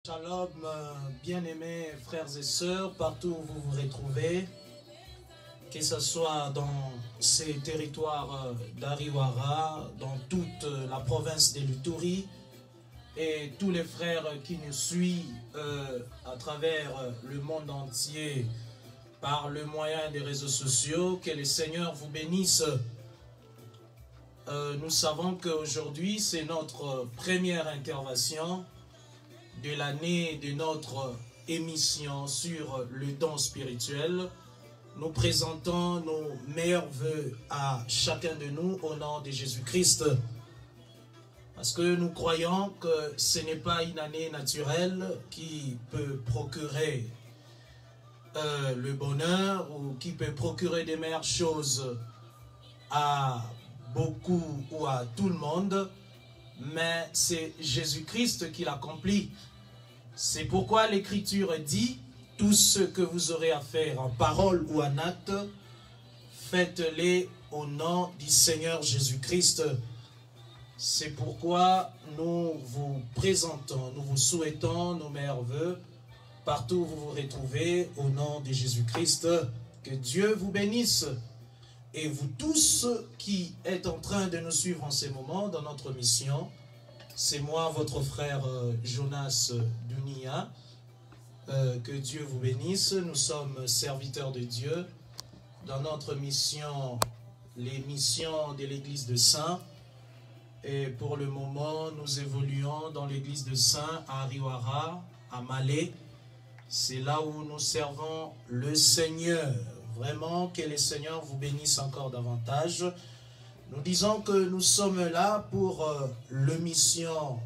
Shalom, bien-aimés frères et sœurs, partout où vous vous retrouvez, que ce soit dans ces territoires d'Ariwara, dans toute la province de l'Uturi, et tous les frères qui nous suivent à travers le monde entier par le moyen des réseaux sociaux, que le Seigneur vous bénisse. Nous savons qu'aujourd'hui, c'est notre première intervention de l'année de notre émission sur le don spirituel. Nous présentons nos meilleurs vœux à chacun de nous au nom de Jésus-Christ. Parce que nous croyons que ce n'est pas une année naturelle qui peut procurer le bonheur ou qui peut procurer des meilleures choses à beaucoup ou à tout le monde, mais c'est Jésus-Christ qui l'accomplit. C'est pourquoi l'Écriture dit, tout ce que vous aurez à faire en parole ou en acte, faites-les au nom du Seigneur Jésus-Christ. C'est pourquoi nous vous présentons, nous vous souhaitons nos meilleurs vœux, partout où vous vous retrouvez, au nom de Jésus-Christ. Que Dieu vous bénisse. Et vous tous qui êtes en train de nous suivre en ces moments dans notre mission, c'est moi, votre frère Jonas Dunia. Que Dieu vous bénisse. Nous sommes serviteurs de Dieu dans notre mission, les missions de l'église de Saint. Et pour le moment, nous évoluons dans l'église de Saint à Ariwara, à Malé. C'est là où nous servons le Seigneur. Vraiment, que le Seigneur vous bénisse encore davantage. Nous disons que nous sommes là pour le mission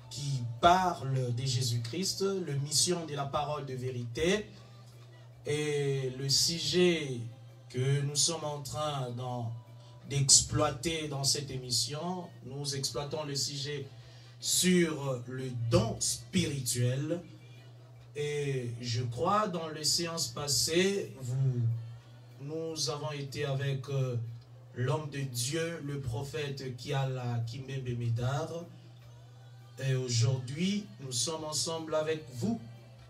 qui parle de Jésus-Christ, le mission de la parole de vérité. Et le sujet que nous sommes en train d'exploiter dans cette émission, nous exploitons le sujet sur le don spirituel. Et je crois dans les séances passées, nous avons été avec l'homme de Dieu, le prophète Kiala Kimbembe Médard. Et aujourd'hui, nous sommes ensemble avec vous.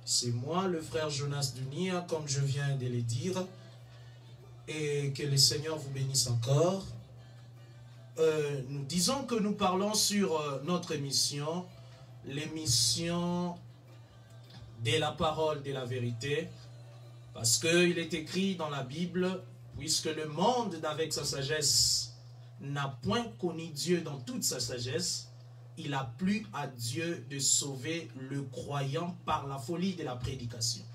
C'est moi, le frère Jonas Dunia, comme je viens de le dire. Et que le Seigneur vous bénisse encore. Nous disons que nous parlons sur notre émission, l'émission de la parole de la vérité, parce qu'il est écrit dans la Bible, puisque le monde avec sa sagesse n'a point connu Dieu dans toute sa sagesse, il a plu à Dieu de sauver le croyant par la folie de la prédication.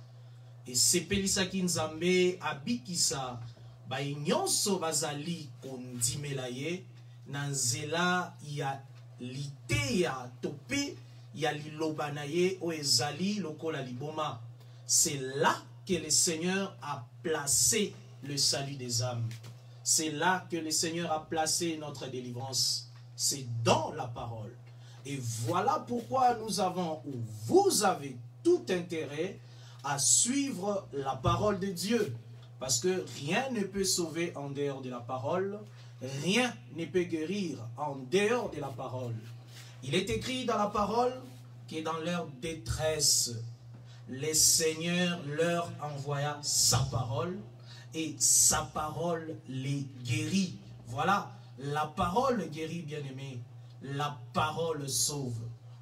Et c'est Pelisaki Nzambe abikisa baïnyonso bazali kondimelaye nanzela ya lite ya tope ya lilobanaye o ezali lokola liboma. C'est là que le Seigneur a placé le salut des âmes. C'est là que le Seigneur a placé notre délivrance. C'est dans la parole. Et voilà pourquoi nous avons, ou vous avez tout intérêt à suivre la parole de Dieu. Parce que rien ne peut sauver en dehors de la parole. Rien ne peut guérir en dehors de la parole. Il est écrit dans la parole que dans leur détresse, le Seigneur leur envoya sa parole et sa parole les guérit. Voilà, la parole guérit, bien-aimé. La parole sauve.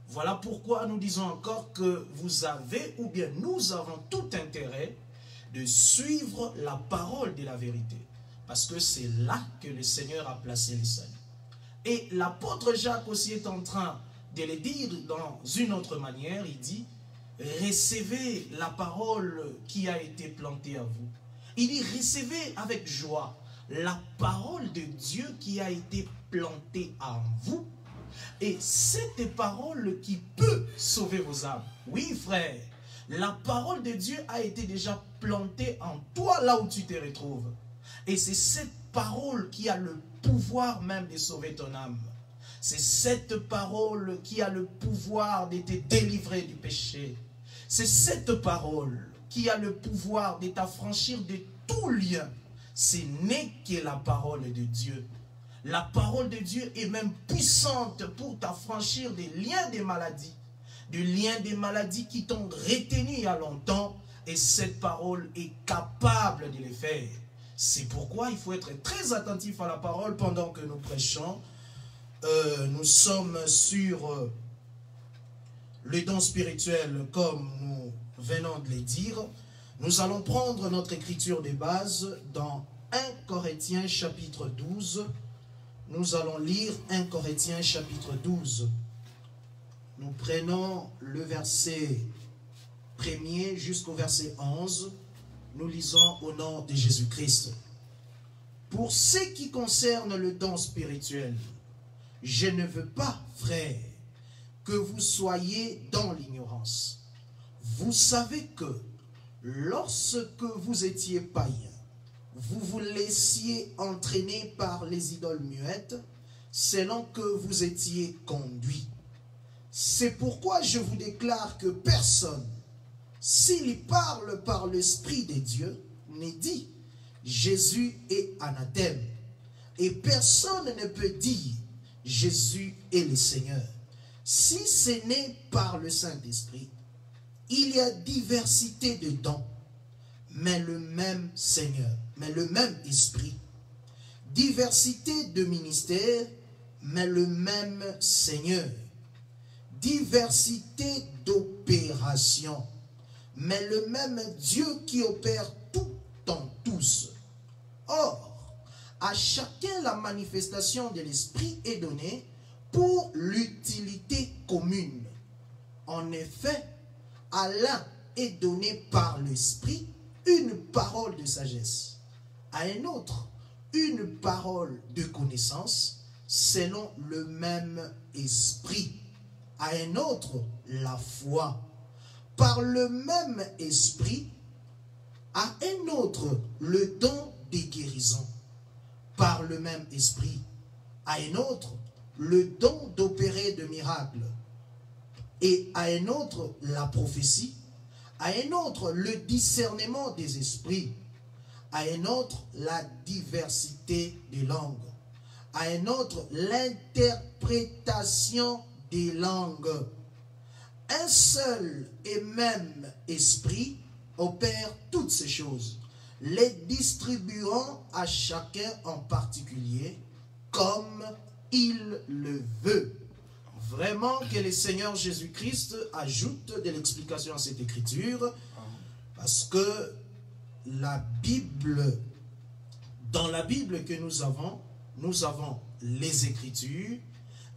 Voilà pourquoi nous disons encore que vous avez, ou bien nous avons tout intérêt de suivre la parole de la vérité. Parce que c'est là que le Seigneur a placé le salut. Et l'apôtre Jacques aussi est en train de le dire dans une autre manière. Il dit, recevez la parole qui a été plantée à vous. Il dit, recevez avec joie la parole de Dieu qui a été plantée en vous. Et cette parole qui peut sauver vos âmes. Oui, frère, la parole de Dieu a été déjà plantée en toi là où tu te retrouves. Et c'est cette parole qui a le pouvoir même de sauver ton âme. C'est cette parole qui a le pouvoir de te délivrer du péché. C'est cette parole qui a le pouvoir de t'affranchir de tout lien. Ce n'est que la parole de Dieu. La parole de Dieu est même puissante pour t'affranchir des liens des maladies, du lien des maladies qui t'ont retenu il y a longtemps, et cette parole est capable de les faire. C'est pourquoi il faut être très attentif à la parole pendant que nous prêchons. Nous sommes sur le don spirituel, comme nous venons de le dire. Nous allons prendre notre écriture de base dans 1 Corinthiens chapitre 12. Nous allons lire 1 Corinthiens chapitre 12. Nous prenons le verset 1er jusqu'au verset 11. Nous lisons au nom de Jésus-Christ. Pour ce qui concerne le don spirituel, je ne veux pas, frères, que vous soyez dans l'ignorance. Vous savez que lorsque vous étiez païens, vous vous laissiez entraîner par les idoles muettes, selon que vous étiez conduits. C'est pourquoi je vous déclare que personne, s'il parle par l'Esprit de Dieu, n'est dit Jésus est anathème. Et personne ne peut dire Jésus est le Seigneur. Si ce n'est par le Saint-Esprit, il y a diversité de dons, mais le même Seigneur, mais le même Esprit. Diversité de ministères, mais le même Seigneur. Diversité d'opérations, mais le même Dieu qui opère tout en tous. Or, à chacun la manifestation de l'Esprit est donnée pour l'utilité commune. En effet, à l'un est donné par l'Esprit une parole de sagesse, à un autre une parole de connaissance selon le même Esprit, à un autre la foi, par le même Esprit, à un autre le don des guérisons, par le même Esprit, à un autre le don d'opérer de miracles, et à un autre la prophétie, à un autre le discernement des esprits, à un autre la diversité des langues, à un autre l'interprétation des langues. Un seul et même esprit opère toutes ces choses, les distribuant à chacun en particulier comme il le veut. Vraiment que le Seigneur Jésus-Christ ajoute de l'explication à cette écriture, parce que la Bible, dans la Bible que nous avons les Écritures,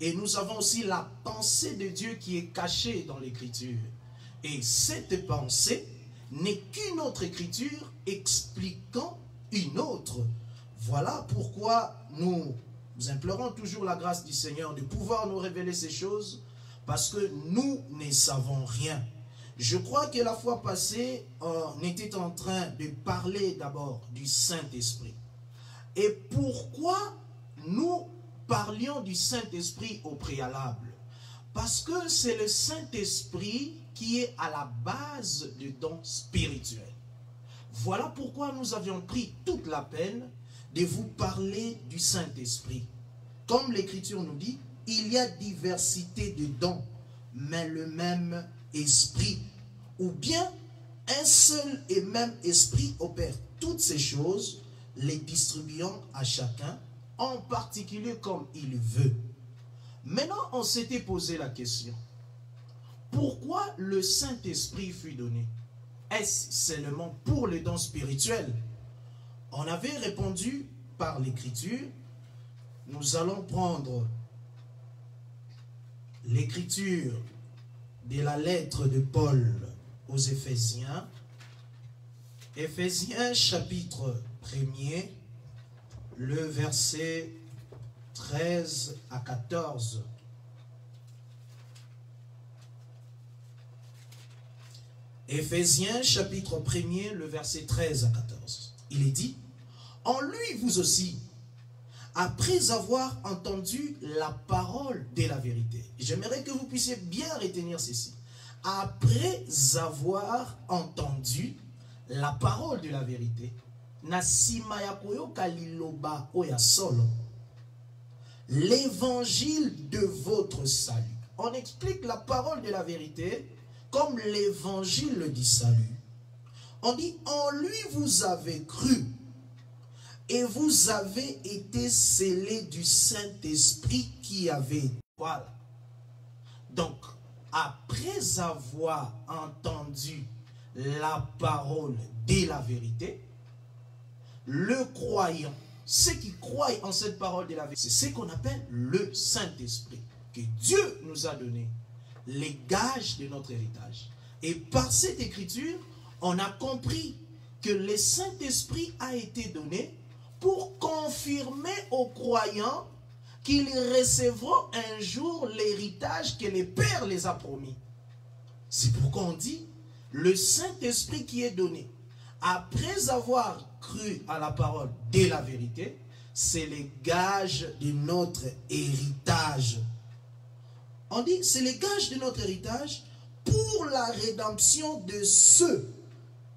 et nous avons aussi la pensée de Dieu qui est cachée dans l'Écriture. Et cette pensée n'est qu'une autre Écriture expliquant une autre. Voilà pourquoi nous implorons toujours la grâce du Seigneur de pouvoir nous révéler ces choses, parce que nous ne savons rien. Je crois que la fois passée, on était en train de parler d'abord du Saint-Esprit. Et pourquoi nous parlions du Saint-Esprit au préalable? Parce que c'est le Saint-Esprit qui est à la base du don spirituel. Voilà pourquoi nous avions pris toute la peine de vous parler du Saint-Esprit. Comme l'Écriture nous dit, il y a diversité de dons, mais le même Esprit. Ou bien, un seul et même Esprit opère toutes ces choses, les distribuant à chacun, en particulier comme il veut. Maintenant, on s'était posé la question. Pourquoi le Saint-Esprit fut donné? Est-ce seulement pour les dons spirituels? On avait répondu par l'Écriture. Nous allons prendre l'Écriture de la lettre de Paul aux Éphésiens. Éphésiens chapitre 1er, le verset 13 à 14. Éphésiens chapitre 1er, le verset 13 à 14. Il est dit, en lui vous aussi, après avoir entendu la parole de la vérité. J'aimerais que vous puissiez bien retenir ceci. Après avoir entendu la parole de la vérité, l'évangile de votre salut. on explique la parole de la vérité comme l'évangile du salut. On dit, en lui vous avez cru et vous avez été scellés du Saint-Esprit qui avait. Voilà. Donc, après avoir entendu la parole de la vérité, le croyant, ceux qui croient en cette parole de la vérité, c'est ce qu'on appelle le Saint-Esprit, que Dieu nous a donné, les gages de notre héritage. Et par cette écriture, on a compris que le Saint-Esprit a été donné pour confirmer aux croyants qu'ils recevront un jour l'héritage que le Père les a promis. C'est pourquoi on dit, le Saint-Esprit qui est donné, après avoir cru à la parole de la vérité, c'est le gage de notre héritage. On dit, c'est le gage de notre héritage pour la rédemption de ceux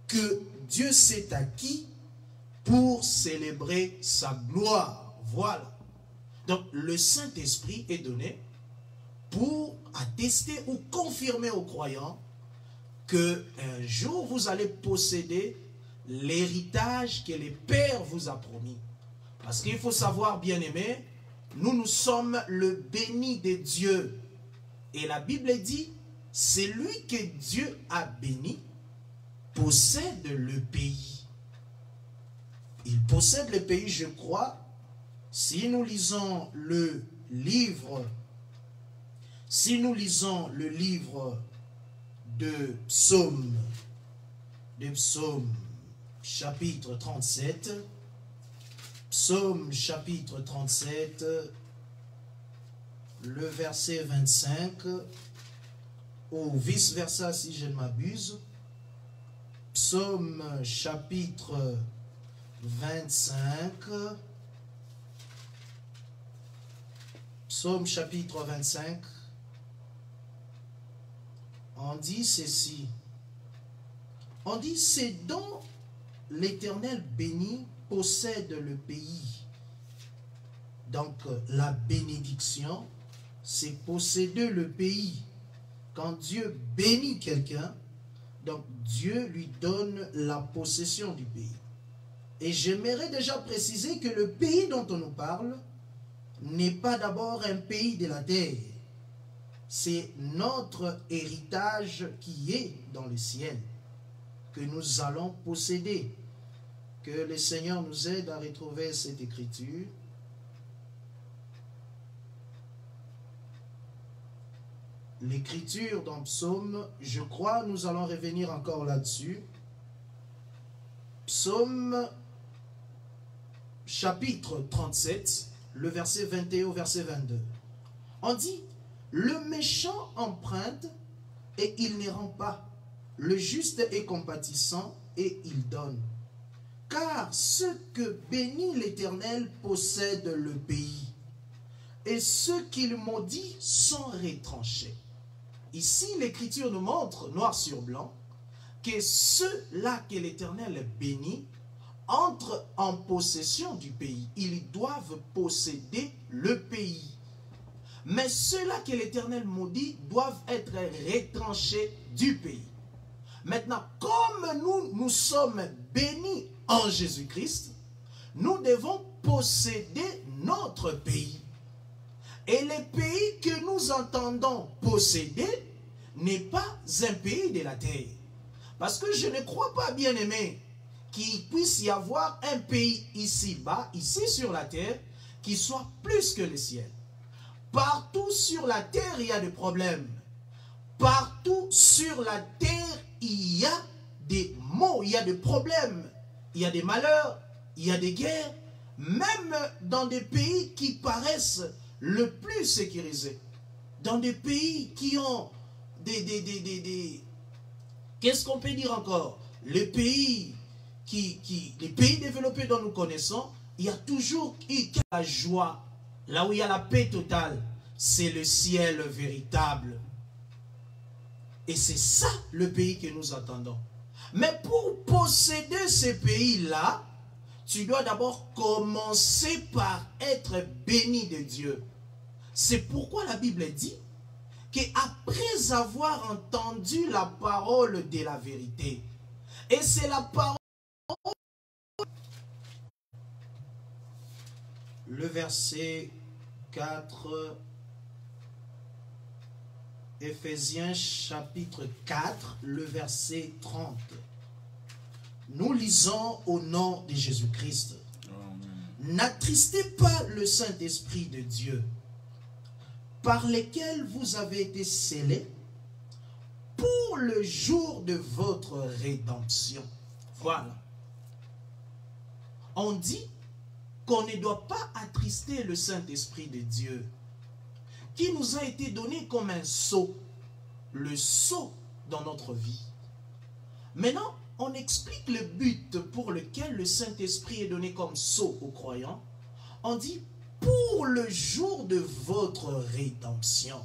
que Dieu s'est acquis pour célébrer sa gloire. Voilà. Donc, le Saint-Esprit est donné pour attester ou confirmer aux croyants qu'un jour vous allez posséder l'héritage que le Père vous a promis. Parce qu'il faut savoir, bien-aimés, nous sommes le béni de Dieu. Et la Bible dit, c'est lui que Dieu a béni, possède le pays. Il possède le pays, je crois. Si nous lisons le livre, de Psaume, chapitre 37, Psaume chapitre 37, le verset 25, ou vice-versa si je ne m'abuse, Psaume chapitre 25, Psaume chapitre 25, on dit ceci. On dit, c'est dont l'Éternel béni possède le pays. Donc, la bénédiction, c'est posséder le pays. Quand Dieu bénit quelqu'un, donc Dieu lui donne la possession du pays. Et j'aimerais déjà préciser que le pays dont on nous parle n'est pas d'abord un pays de la terre. C'est notre héritage qui est dans le ciel, que nous allons posséder. Que le Seigneur nous aide à retrouver cette écriture. L'écriture dans Psaume, je crois, nous allons revenir encore là-dessus. Psaume chapitre 37, le verset 21 au verset 22. On dit, le méchant emprunte et il ne rend pas. Le juste est compatissant et il donne. Car ceux que bénit l'Éternel possèdent le pays, et ceux qu'il maudit sont retranchés. Ici, l'Écriture nous montre, noir sur blanc, que ceux-là que l'Éternel bénit entrent en possession du pays. Ils doivent posséder le pays. Mais ceux-là que l'Éternel maudit doivent être retranchés du pays. Maintenant, comme nous sommes bénis en Jésus-Christ, nous devons posséder notre pays. Et le pays que nous entendons posséder n'est pas un pays de la terre. Parce que je ne crois pas, bien-aimé, qu'il puisse y avoir un pays ici-bas, ici sur la terre, qui soit plus que le ciel. Partout sur la terre, il y a des problèmes. Partout sur la terre, il y a des maux, il y a des problèmes, il y a des malheurs, il y a des guerres, même dans des pays qui paraissent le plus sécurisés, dans des pays qui ont qu'est-ce qu'on peut dire encore? Les pays les pays développés dont nous connaissons, il y a toujours eu la joie, là où il y a la paix totale, c'est le ciel véritable. Et c'est ça le pays que nous attendons. Mais pour posséder ces pays-là, tu dois d'abord commencer par être béni de Dieu. C'est pourquoi la Bible dit qu'après avoir entendu la parole de la vérité, et c'est la parole, le verset 4, Éphésiens chapitre 4, le verset 30. Nous lisons au nom de Jésus-Christ. N'attristez pas le Saint-Esprit de Dieu, par lequel vous avez été scellés pour le jour de votre rédemption. Voilà. On dit qu'on ne doit pas attrister le Saint-Esprit de Dieu, qui nous a été donné comme un sceau, le sceau dans notre vie. Maintenant, on explique le but pour lequel le Saint-Esprit est donné comme sceau aux croyants. On dit pour le jour de votre rédemption.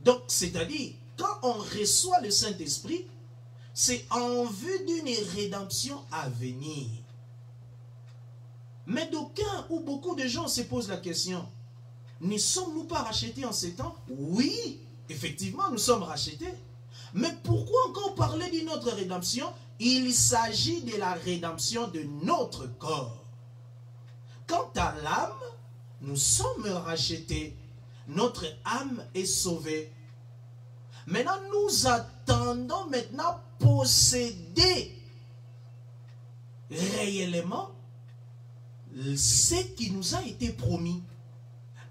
Donc, c'est-à-dire, quand on reçoit le Saint-Esprit, c'est en vue d'une rédemption à venir. Mais d'aucuns ou beaucoup de gens se posent la question, ne sommes-nous pas rachetés en ces temps? Oui, effectivement, nous sommes rachetés. Mais pourquoi encore parler d'une autre rédemption? Il s'agit de la rédemption de notre corps. Quant à l'âme, nous sommes rachetés. Notre âme est sauvée. Maintenant, nous attendons maintenant posséder réellement ce qui nous a été promis.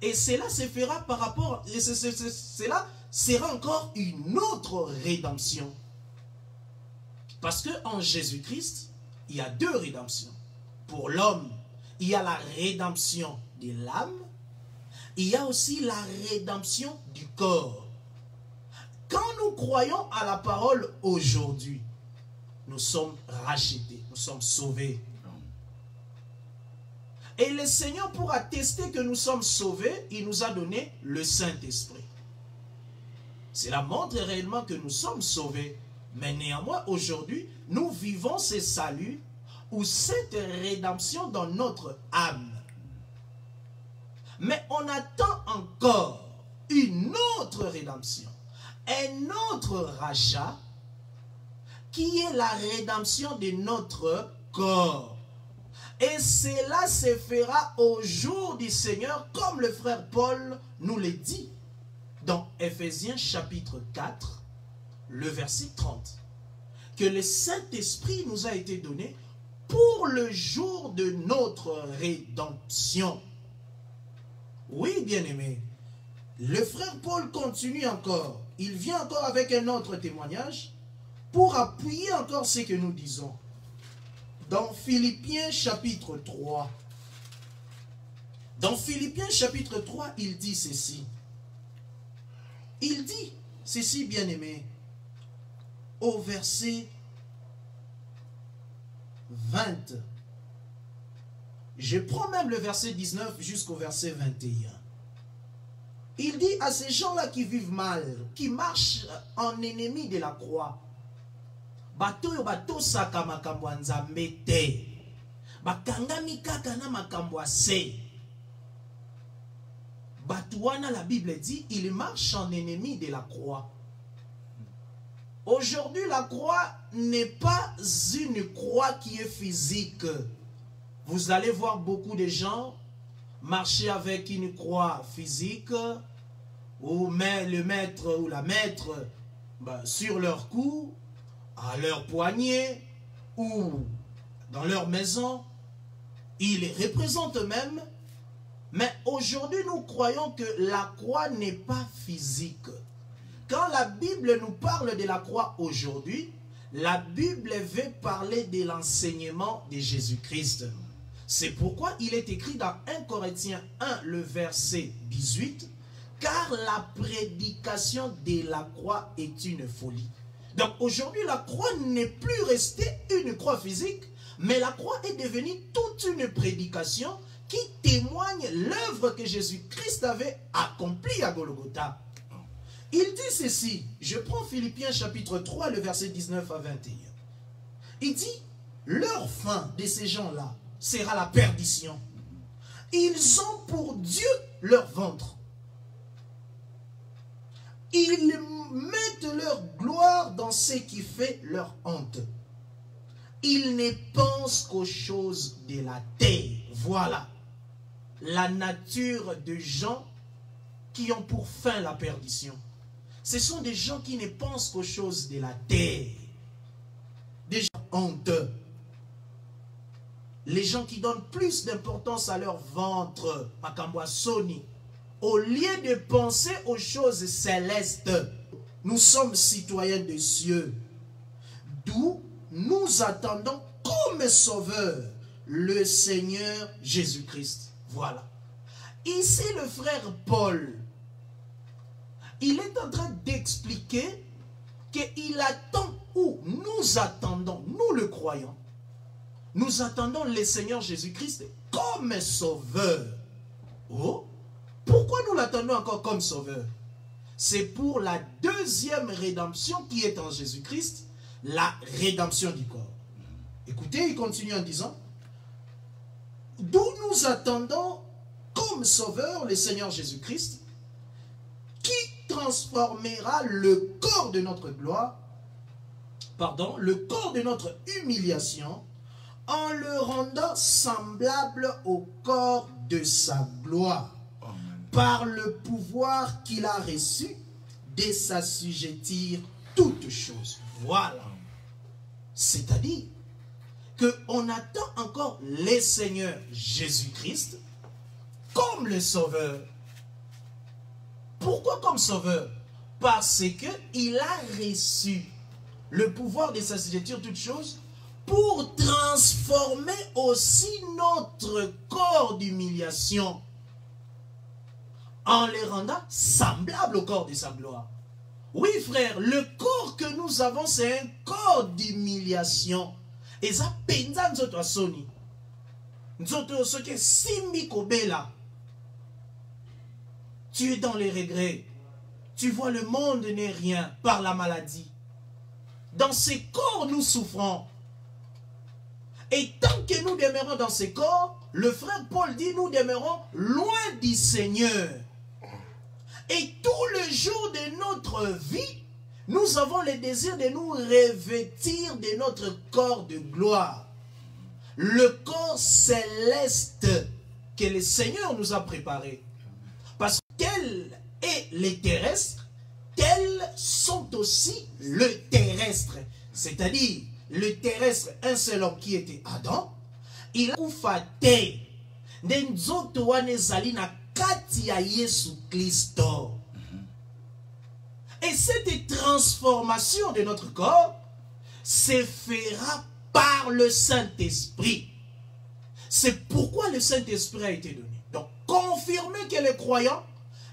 Et cela se fera par rapport, cela sera encore une autre rédemption. Parce qu'en Jésus-Christ, il y a deux rédemptions. Pour l'homme, il y a la rédemption de l'âme, il y a aussi la rédemption du corps. Quand nous croyons à la parole aujourd'hui, nous sommes rachetés, nous sommes sauvés. Et le Seigneur, pour attester que nous sommes sauvés, il nous a donné le Saint-Esprit. Cela montre réellement que nous sommes sauvés. Mais néanmoins, aujourd'hui, nous vivons ce salut ou cette rédemption dans notre âme. Mais on attend encore une autre rédemption, un autre rachat, qui est la rédemption de notre corps. Et cela se fera au jour du Seigneur, comme le frère Paul nous le dit dans Éphésiens chapitre 4, le verset 30. Que le Saint-Esprit nous a été donné pour le jour de notre rédemption. Oui, bien-aimé, le frère Paul continue encore. Il vient encore avec un autre témoignage pour appuyer encore ce que nous disons. Dans Philippiens chapitre 3. Dans Philippiens chapitre 3, il dit ceci. Il dit ceci, bien-aimé, au verset 20. Je prends même le verset 19 jusqu'au verset 21. Il dit à ces gens-là qui vivent mal, qui marchent en ennemis de la croix, batoyo batosaka makambo ya Nzambe te, bakangami kaka na makambo ya se. Batouana, la Bible dit, il marche en ennemi de la croix. Aujourd'hui, la croix n'est pas une croix qui est physique. Vous allez voir beaucoup de gens marcher avec une croix physique, ou le maître ou la maître sur leur cou, à leur poignet, ou dans leur maison. Ils les représentent eux-mêmes. Mais aujourd'hui, nous croyons que la croix n'est pas physique. Quand la Bible nous parle de la croix aujourd'hui, la Bible veut parler de l'enseignement de Jésus-Christ. C'est pourquoi il est écrit dans 1 Corinthiens 1, le verset 18, « Car la prédication de la croix est une folie. » Donc aujourd'hui, la croix n'est plus restée une croix physique, mais la croix est devenue toute une prédication qui témoigne l'œuvre que Jésus-Christ avait accomplie à Golgotha. Il dit ceci, je prends Philippiens chapitre 3, le verset 19 à 21. Il dit, leur fin de ces gens-là sera la perdition. Ils ont pour Dieu leur ventre. Ils mettent leur gloire dans ce qui fait leur honte. Ils ne pensent qu'aux choses de la terre. Voilà la nature de gens qui ont pour fin la perdition. Ce sont des gens qui ne pensent qu'aux choses de la terre. Des gens honteux. Les gens qui donnent plus d'importance à leur ventre, au lieu de penser aux choses célestes. Nous sommes citoyens des cieux, d'où nous attendons comme sauveur le Seigneur Jésus-Christ. Voilà. Ici, le frère Paul, il est en train d'expliquer qu'il attend, ou nous attendons, nous le croyons, nous attendons le Seigneur Jésus-Christ comme sauveur. Oh, pourquoi nous l'attendons encore comme sauveur? C'est pour la deuxième rédemption qui est en Jésus-Christ, la rédemption du corps. Écoutez, il continue en disant, d'où nous attendons comme sauveur le Seigneur Jésus-Christ, qui transformera le corps de notre gloire, le corps de notre humiliation, en le rendant semblable au corps de sa gloire, par le pouvoir qu'il a reçu de s'assujettir toutes choses. Voilà. C'est-à-dire qu'on attend encore le Seigneur Jésus-Christ comme le Sauveur. Pourquoi comme Sauveur? Parce qu'il a reçu le pouvoir de s'assujettir toutes choses pour transformer aussi notre corps d'humiliation en les rendant semblables au corps de sa gloire. Oui, frère, le corps que nous avons, c'est un corps d'humiliation. Et ça, penza nzoto asoni. Nzoto soke simbi kobela. Tu es dans les regrets. Tu vois, le monde n'est rien par la maladie. Dans ces corps, nous souffrons. Et tant que nous demeurons dans ces corps, le frère Paul dit, nous demeurons loin du Seigneur. Et tout le jour de notre vie, nous avons le désir de nous revêtir de notre corps de gloire. Le corps céleste que le Seigneur nous a préparé. Parce que tel est les terrestres, tels sont aussi le terrestre. C'est-à-dire, le terrestre, un seul homme qui était Adam, il a fait nzoto wane zali na kati ya Yesu Christo. Et cette transformation de notre corps se fera par le Saint-Esprit. C'est pourquoi le Saint-Esprit a été donné. Donc, confirmer que les croyants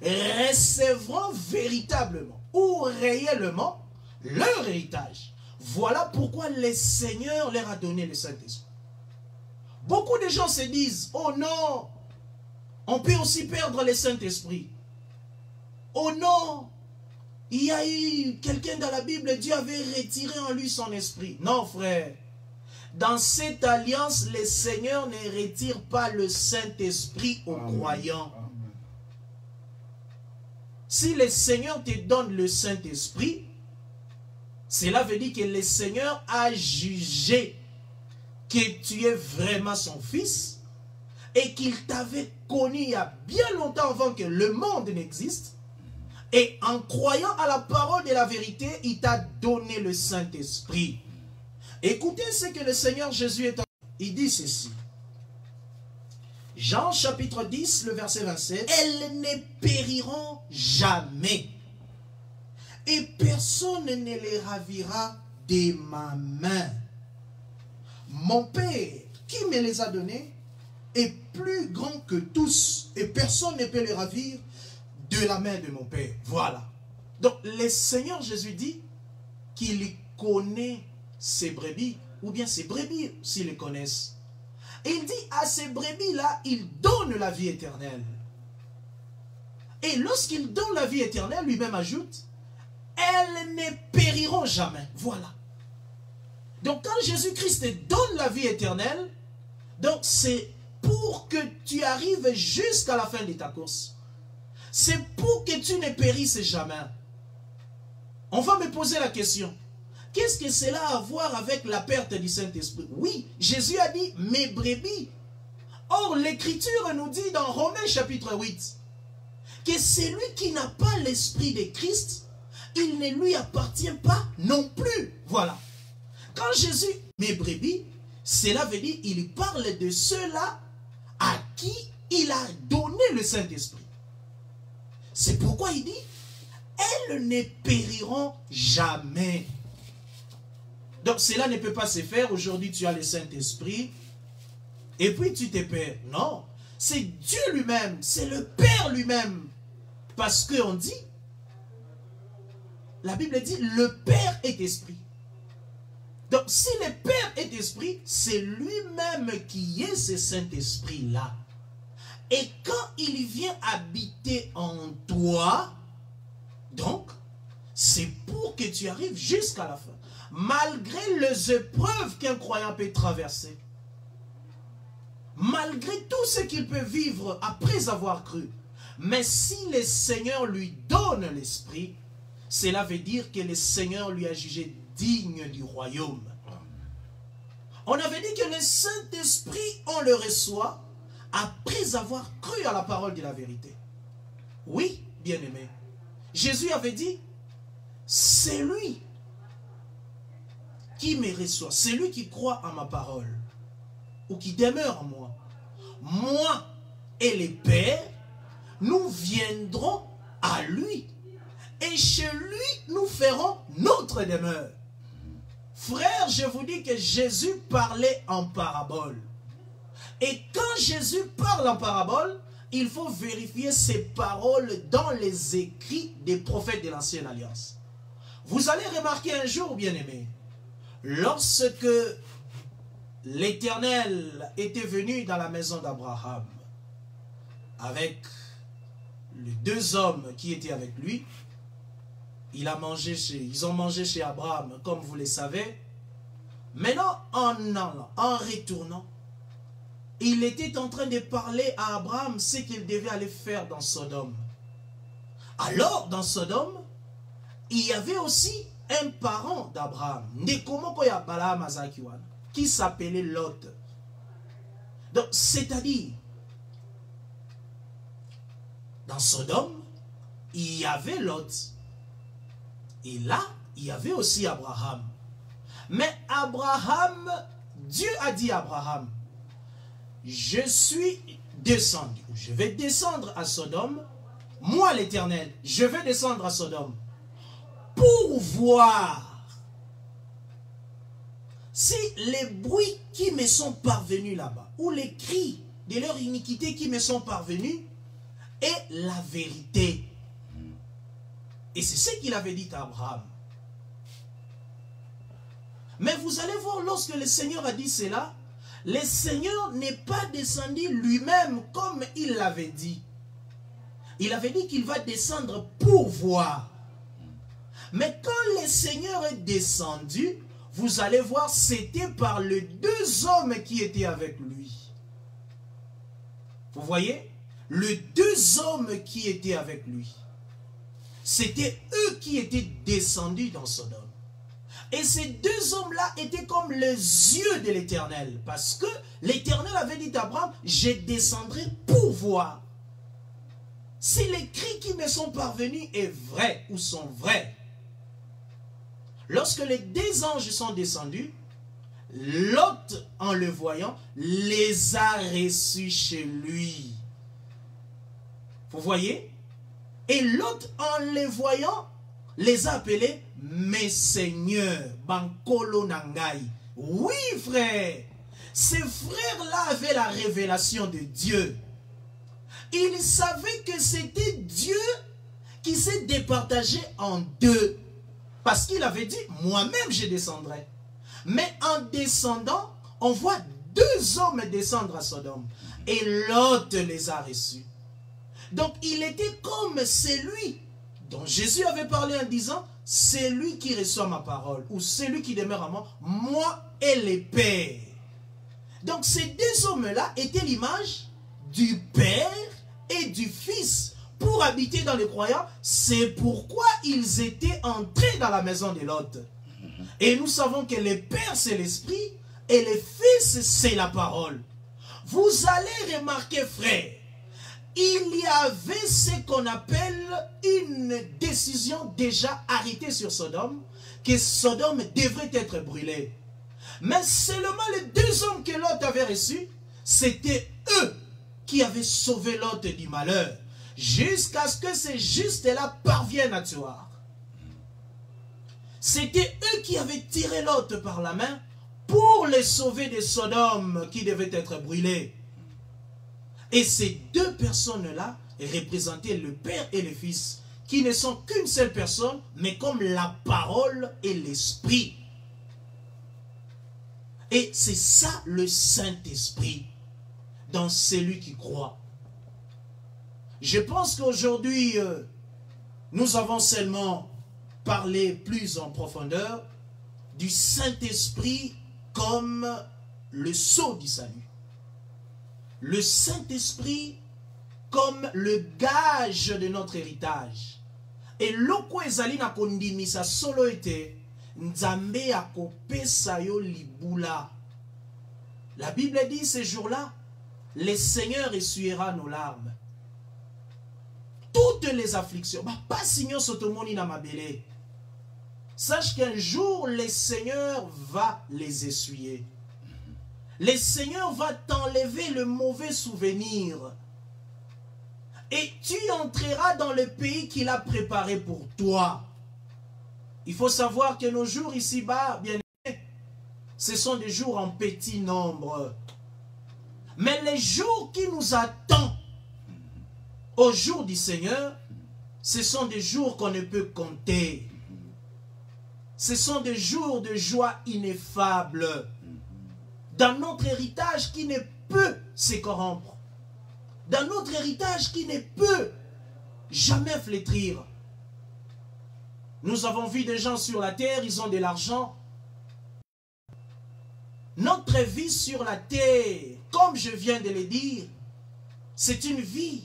recevront véritablement ou réellement leur héritage. Voilà pourquoi le Seigneur leur a donné le Saint-Esprit. Beaucoup de gens se disent, oh non, on peut aussi perdre le Saint-Esprit. Oh non, il y a eu quelqu'un dans la Bible, Dieu avait retiré en lui son esprit. Non, frère. Dans cette alliance, le Seigneur ne retire pas le Saint-Esprit aux croyants. Si le Seigneur te donne le Saint-Esprit, cela veut dire que le Seigneur a jugé que tu es vraiment son fils et qu'il t'avait connu il y a bien longtemps avant que le monde n'existe. Et en croyant à la parole de la vérité, il t'a donné le Saint-Esprit. Écoutez ce que le Seigneur Jésus est en train. Il dit ceci. Jean chapitre 10, le verset 27. Elles ne périront jamais. Et personne ne les ravira de ma main. Mon Père, qui me les a donnés, est plus grand que tous. Et personne ne peut les ravir de la main de mon Père. Voilà. Donc, le Seigneur Jésus dit qu'il connaît ses brebis, ou bien ses brebis s'ils les connaissent. Et il dit à ces brebis-là, il donne la vie éternelle. Et lorsqu'il donne la vie éternelle, lui-même ajoute, elles ne périront jamais. Voilà. Donc quand Jésus-Christ te donne la vie éternelle, donc c'est pour que tu arrives jusqu'à la fin de ta course. C'est pour que tu ne périsses jamais. On va me poser la question. Qu'est-ce que cela a à voir avec la perte du Saint-Esprit? Oui, Jésus a dit, mes brebis. Or, l'Écriture nous dit dans Romains chapitre 8, que celui qui n'a pas l'Esprit de Christ, il ne lui appartient pas non plus. Voilà. Quand Jésus, mes brebis, cela veut dire, il parle de ceux-là à qui il a donné le Saint-Esprit. C'est pourquoi il dit, elles ne périront jamais. Donc cela ne peut pas se faire. Aujourd'hui tu as le Saint-Esprit et puis tu te perds. Non, c'est Dieu lui-même, c'est le Père lui-même. Parce qu'on dit, la Bible dit, le Père est esprit. Donc si le Père est esprit, c'est lui-même qui est ce Saint-Esprit-là. Et quand il vient habiter en toi, donc, c'est pour que tu arrives jusqu'à la fin. Malgré les épreuves qu'un croyant peut traverser, malgré tout ce qu'il peut vivre après avoir cru, mais si le Seigneur lui donne l'Esprit, cela veut dire que le Seigneur lui a jugé digne du royaume. On avait dit que le Saint-Esprit, on le reçoit après avoir cru à la parole de la vérité. Oui, bien-aimé. Jésus avait dit, c'est lui qui me reçoit, c'est lui qui croit à ma parole, ou qui demeure en moi. Moi et les pères, nous viendrons à lui, et chez lui, nous ferons notre demeure. Frère, je vous dis que Jésus parlait en parabole. Et quand Jésus parle en parabole, il faut vérifier ces paroles dans les écrits des prophètes de l'Ancienne Alliance. Vous allez remarquer un jour, bien-aimés, lorsque l'Éternel était venu dans la maison d'Abraham avec les deux hommes qui étaient avec lui, ils ont mangé chez Abraham, comme vous le savez. Maintenant, en allant, en retournant, il était en train de parler à Abraham ce qu'il devait aller faire dans Sodome. Alors, dans Sodome, il y avait aussi un parent d'Abraham, qui s'appelait Lot. Donc, c'est-à-dire, dans Sodome, il y avait Lot. Et là, il y avait aussi Abraham. Mais Abraham, Dieu a dit à Abraham, je suis descendu, je vais descendre à Sodome, moi l'Éternel, je vais descendre à Sodome pour voir si les bruits qui me sont parvenus là-bas, ou les cris de leur iniquité qui me sont parvenus, est la vérité. Et c'est ce qu'il avait dit à Abraham. Mais vous allez voir, lorsque le Seigneur a dit cela, le Seigneur n'est pas descendu lui-même comme il l'avait dit. Il avait dit qu'il va descendre pour voir. Mais quand le Seigneur est descendu, vous allez voir, c'était par les deux hommes qui étaient avec lui. Vous voyez? Les deux hommes qui étaient avec lui. C'était eux qui étaient descendus dans Sodome. Et ces deux hommes-là étaient comme les yeux de l'Éternel. Parce que l'Éternel avait dit à Abraham, je descendrai pour voir si les cris qui me sont parvenus est vrai ou sont vrais. Lorsque les deux anges sont descendus, Lot, en le voyant, les a reçus chez lui. Vous voyez? Et Lot, en les voyant, les a appelés mes seigneurs, Bankolo Nangai. Oui, frère, ces frères-là avaient la révélation de Dieu. Ils savaient que c'était Dieu qui s'est départagé en deux. Parce qu'il avait dit, moi-même je descendrai. Mais en descendant, on voit deux hommes descendre à Sodome. Et Lot les a reçus. Donc il était comme celui dont Jésus avait parlé en disant, c'est lui qui reçoit ma parole, ou celui qui demeure en moi, moi et les pères. Donc ces deux hommes-là étaient l'image du Père et du Fils. pour habiter dans les croyants. C'est pourquoi ils étaient entrés dans la maison de Lot. Et nous savons que le Père, c'est l'Esprit, et le Fils, c'est la parole. Vous allez remarquer, frère, il y avait ce qu'on appelle une décision déjà arrêtée sur Sodome, que Sodome devrait être brûlée. Mais seulement les deux hommes que Lot avait reçus, c'était eux qui avaient sauvé Lot du malheur, jusqu'à ce que ces justes-là parviennent à tuer. C'était eux qui avaient tiré Lot par la main pour les sauver de Sodome qui devait être brûlée. Et ces deux personnes-là représentaient le Père et le Fils, qui ne sont qu'une seule personne, mais comme la parole et l'Esprit. Et c'est ça le Saint-Esprit dans celui qui croit. Je pense qu'aujourd'hui, nous avons seulement parlé plus en profondeur du Saint-Esprit comme le sceau du salut. Le Saint-Esprit comme le gage de notre héritage. Et loko ezali na kondimisa solo ete nzambe akopesa yo libula. La Bible dit ce jour-là, le Seigneur essuiera nos larmes. Toutes les afflictions, pas signon sotomoni na mabele. Sache qu'un jour, le Seigneur va les essuyer. Le Seigneur va t'enlever le mauvais souvenir. Et tu entreras dans le pays qu'il a préparé pour toi. Il faut savoir que nos jours ici-bas, bien aimés, ce sont des jours en petit nombre. Mais les jours qui nous attendent au jour du Seigneur, ce sont des jours qu'on ne peut compter. Ce sont des jours de joie ineffable. Dans notre héritage qui ne peut se corrompre. Dans notre héritage qui ne peut jamais flétrir. Nous avons vu des gens sur la terre, ils ont de l'argent. Notre vie sur la terre, comme je viens de le dire, c'est une vie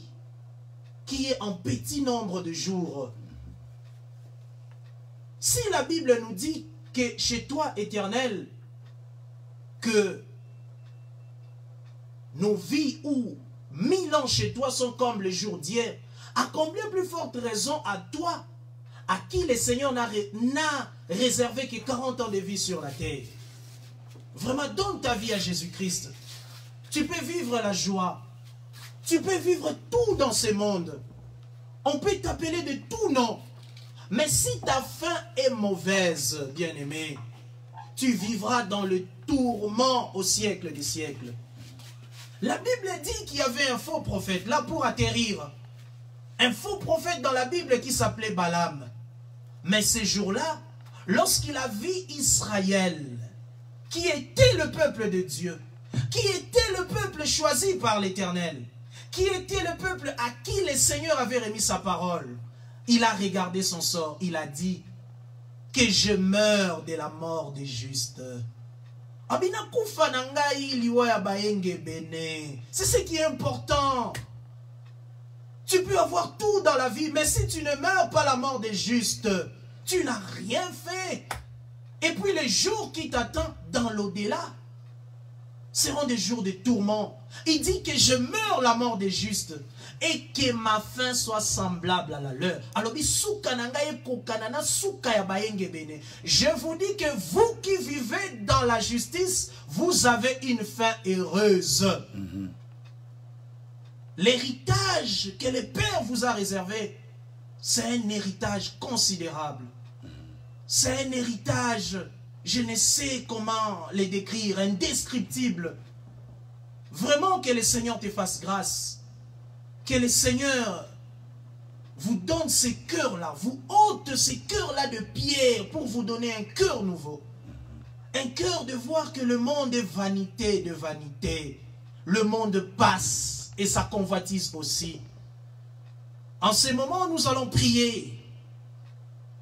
qui est en petit nombre de jours. Si la Bible nous dit que chez toi, Éternel, que nos vies ou 1000 ans chez toi sont comme les jours d'hier, à combien plus forte raison à toi, à qui le Seigneur n'a réservé que 40 ans de vie sur la terre. Vraiment, donne ta vie à Jésus-Christ. Tu peux vivre la joie. Tu peux vivre tout dans ce monde. On peut t'appeler de tout nom. Mais si ta fin est mauvaise, bien-aimé, tu vivras dans le tourment au siècle des siècles. La Bible dit qu'il y avait un faux prophète, là pour atterrir. Un faux prophète dans la Bible qui s'appelait Balaam. Mais ces jours-là, lorsqu'il a vu Israël, qui était le peuple de Dieu, qui était le peuple choisi par l'Éternel, qui était le peuple à qui le Seigneur avait remis sa parole, il a regardé son sort, il a dit que je meurs de la mort des justes. C'est ce qui est important. Tu peux avoir tout dans la vie, mais si tu ne meurs pas la mort des justes, tu n'as rien fait. Et puis les jours qui t'attendent dans l'au-delà seront des jours de tourment. Il dit que je meurs la mort des justes et que ma fin soit semblable à la leur. Alors, je vous dis que vous qui vivez dans la justice, vous avez une fin heureuse. L'héritage que le Père vous a réservé, c'est un héritage considérable. C'est un héritage, je ne sais comment le décrire, indescriptible. Vraiment que le Seigneur te fasse grâce. Que le Seigneur vous donne ces cœurs-là, vous ôte ces cœurs-là de pierre pour vous donner un cœur nouveau. Un cœur de voir que le monde est vanité de vanité. Le monde passe et sa convoitise aussi. En ce moment, nous allons prier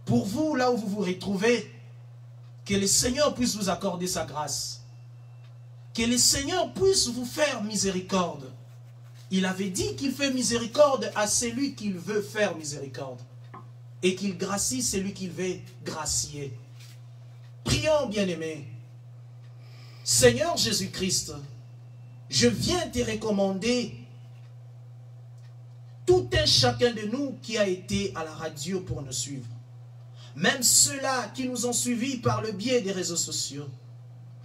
pour vous, là où vous vous retrouvez, que le Seigneur puisse vous accorder sa grâce. Que le Seigneur puisse vous faire miséricorde. Il avait dit qu'il fait miséricorde à celui qu'il veut faire miséricorde. Et qu'il gracie celui qu'il veut gracier. Prions, bien-aimés. Seigneur Jésus-Christ, je viens te recommander tout un chacun de nous qui a été à la radio pour nous suivre. Même ceux-là qui nous ont suivis par le biais des réseaux sociaux.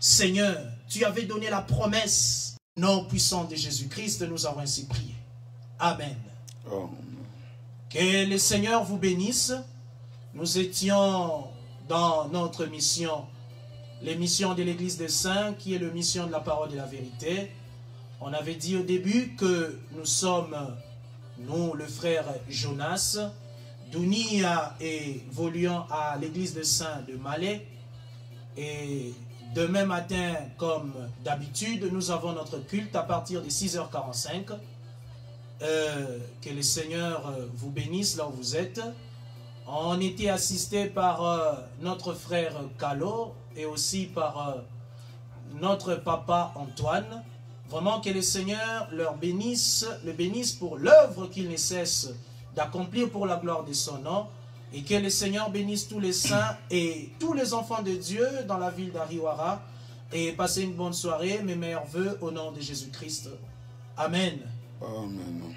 Seigneur, tu avais donné la promesse. Nom puissant de Jésus-Christ, nous avons ainsi prié. Amen. Oh. Que le Seigneur vous bénisse. Nous étions dans notre mission, l'émission de l'Église des Saints, qui est la mission de la parole de la vérité. On avait dit au début que nous sommes, nous, le frère Jonas, d'Ounia et évoluant à l'Église des Saints de Malais. Et demain matin, comme d'habitude, nous avons notre culte à partir de 6h45. Que le Seigneur vous bénisse là où vous êtes. On était assisté par notre frère Calo et aussi par notre papa Antoine. Vraiment que le Seigneur le bénisse pour l'œuvre qu'il ne cesse d'accomplir pour la gloire de son nom. Et que le Seigneur bénisse tous les saints et tous les enfants de Dieu dans la ville d'Ariwara. Et passez une bonne soirée. Mes meilleurs vœux au nom de Jésus-Christ. Amen. Amen.